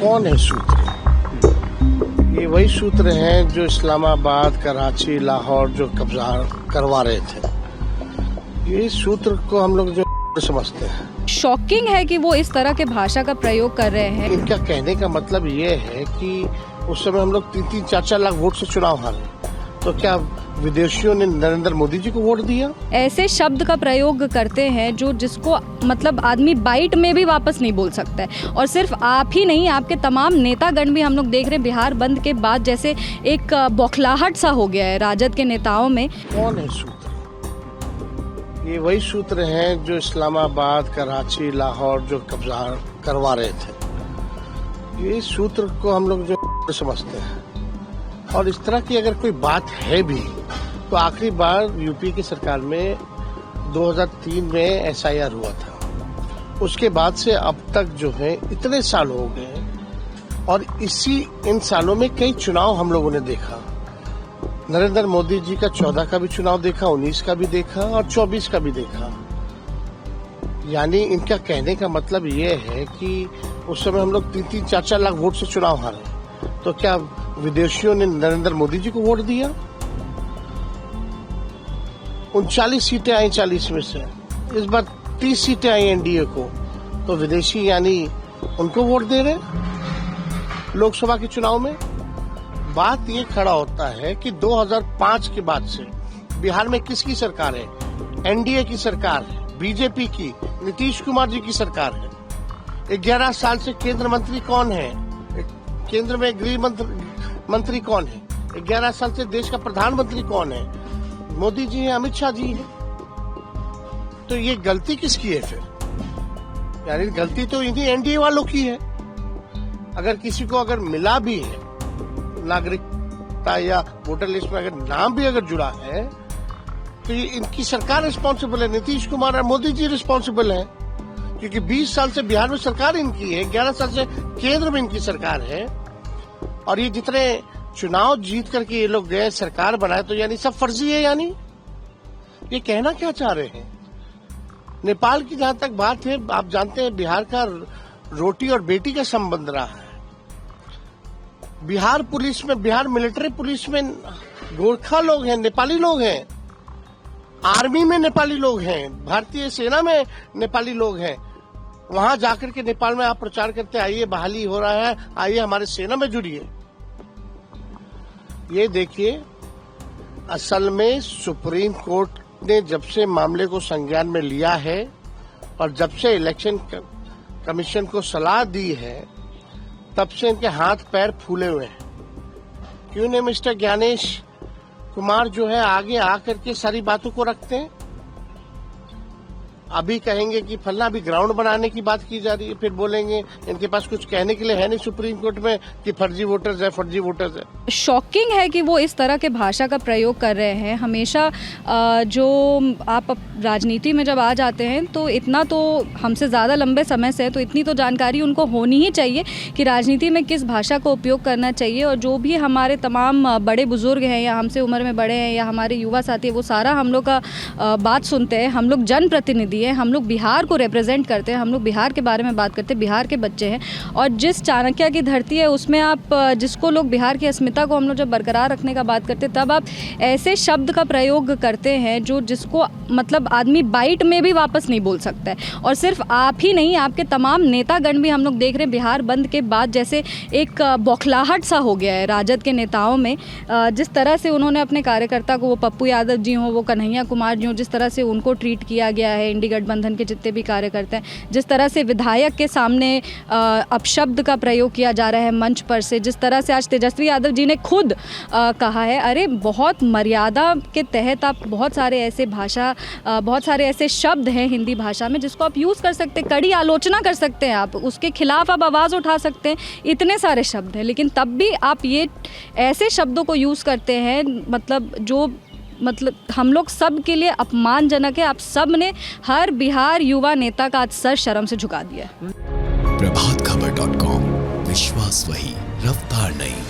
कौन है सूत्र? ये वही सूत्र हैं जो इस्लामाबाद, कराची, लाहौर जो कब्जा करवा रहे थे। ये सूत्र को हम लोग जो समझते हैं। शॉकिंग है कि वो इस तरह के भाषा का प्रयोग कर रहे हैं। इनका कहने का मतलब ये है कि उस समय हम लोग 3-3, 4-4 लाख वोट से चुनाव हारे, तो क्या विदेशियों ने नरेंद्र मोदी जी को वोट दिया? ऐसे शब्द का प्रयोग करते हैं जो जिसको मतलब आदमी बाइट में भी वापस नहीं बोल सकता है। और सिर्फ आप ही नहीं, आपके तमाम नेतागण भी हम लोग देख रहे हैं बिहार बंद के बाद जैसे एक बौखलाहट सा हो गया है राजद के नेताओं में। कौन है सूत्र? ये वही सूत्र हैं जो इस्लामाबाद, कराची, लाहौर जो कब्जा करवा रहे थे। ये सूत्र को हम लोग जो समझते हैं। और इस तरह की अगर कोई बात है भी तो आखिरी बार यूपी की सरकार में 2003 में SIR हुआ था। उसके बाद से अब तक जो है इतने साल हो गए और इन सालों में कई चुनाव हम लोगों ने देखा। नरेंद्र मोदी जी का 14 का भी चुनाव देखा, 19 का भी देखा और 24 का भी देखा। यानी इनका कहने का मतलब ये है कि उस समय हम लोग 3-3, 4-4 लाख वोट से चुनाव हारे, तो क्या विदेशियों ने नरेंद्र मोदी जी को वोट दिया? 39 सीटें आई 40 में से, इस बार 30 सीटें आई एनडीए को, तो विदेशी यानी उनको वोट दे रहे लोकसभा के चुनाव में। बात ये खड़ा होता है कि 2005 के बाद से बिहार में किसकी सरकार है? एनडीए की सरकार है, बीजेपी की, नीतीश कुमार जी की सरकार है। 11 साल से केंद्र मंत्री कौन है? केंद्र में गृह मंत्री कौन है? 11 साल से देश का प्रधानमंत्री कौन है? मोदी जी हैं, अमित शाह जी हैं। तो ये गलती किसकी है फिर? यानी गलती तो इन्हीं एनडीए वालों की है। अगर किसी को अगर मिला भी है नागरिकता या वोटर लिस्ट में अगर नाम भी अगर जुड़ा है तो ये इनकी सरकार रिस्पॉन्सिबल है, नीतीश कुमार और मोदी जी रिस्पॉन्सिबल है, क्योंकि 20 साल से बिहार में सरकार इनकी है, 11 साल से केंद्र में इनकी सरकार है। और ये जितने चुनाव जीत करके ये लोग गए, सरकार बनाए, तो यानी सब फर्जी है। यानी ये कहना क्या चाह रहे हैं? नेपाल की जहां तक बात है, आप जानते हैं बिहार का रोटी और बेटी का संबंध रहा है। बिहार पुलिस में, बिहार मिलिट्री पुलिस में गोरखा लोग हैं, नेपाली लोग हैं। आर्मी में नेपाली लोग हैं, भारतीय सेना में नेपाली लोग हैं। वहां जाकर के नेपाल में आप प्रचार करते आइए बहाली हो रहा है, आइए हमारे सेना में जुड़िए। ये देखिए, असल में सुप्रीम कोर्ट ने जब से मामले को संज्ञान में लिया है और जब से इलेक्शन कमीशन को सलाह दी है, तब से इनके हाथ पैर फूले हुए हैं। क्यों नहीं मिस्टर ज्ञानेश कुमार जो है आगे आकर के सारी बातों को रखते हैं? अभी कहेंगे कि फलना, अभी ग्राउंड बनाने की बात की जा रही है, फिर बोलेंगे इनके पास कुछ कहने के लिए है नहीं सुप्रीम कोर्ट में कि फर्जी वोटर्स है, फर्जी वोटर्स है। शॉकिंग है कि वो इस तरह के भाषा का प्रयोग कर रहे हैं। हमेशा जो आप राजनीति में जब आ जाते हैं तो इतना तो हमसे ज़्यादा लंबे समय से है, तो इतनी तो जानकारी उनको होनी ही चाहिए कि राजनीति में किस भाषा का उपयोग करना चाहिए। और जो भी हमारे तमाम बड़े बुजुर्ग हैं या हमसे उम्र में बड़े हैं या हमारे युवा साथी हैं, वो सारा हम लोग का बात सुनते हैं। हम लोग जनप्रतिनिधि हैं, हम लोग बिहार को रिप्रेजेंट करते हैं, हम लोग बिहार के बारे में बात करते हैं, बिहार के बच्चे हैं। और जिस चाणक्य की धरती है उसमें आप जिसको लोग बिहार की अस्मिता को हम लोग जब बरकरार रखने का बात करते हैं, तब आप ऐसे शब्द का प्रयोग करते हैं जो जिसको मतलब आदमी बाइट में भी वापस नहीं बोल सकता है। और सिर्फ आप ही नहीं, आपके तमाम नेतागण भी हम लोग देख रहे हैं बिहार बंद के बाद जैसे एक बौखलाहट सा हो गया है राजद के नेताओं में। जिस तरह से उन्होंने अपने कार्यकर्ता को, वो पप्पू यादव जी हों, वो कन्हैया कुमार जी हों, जिस तरह से उनको ट्रीट किया गया है, इंडी गठबंधन के जितने भी कार्यकर्ता हैं, जिस तरह से विधायक के सामने अपशब्द का प्रयोग किया जा रहा है मंच पर से, जिस तरह से आज तेजस्वी यादव जी ने खुद कहा है, अरे बहुत मर्यादा के तहत आप बहुत सारे ऐसे शब्द हैं हिंदी भाषा में जिसको आप यूज़ कर सकते हैं, कड़ी आलोचना कर सकते हैं, आप उसके खिलाफ आप आवाज़ उठा सकते हैं। इतने सारे शब्द हैं, लेकिन तब भी आप ये ऐसे शब्दों को यूज़ करते हैं मतलब हम लोग सब के लिए अपमानजनक है। आप सब ने हर बिहार युवा नेता का आज सर शर्म से झुका दिया। प्रभातखबर.com, विश्वास वही, रफ्तार नहीं।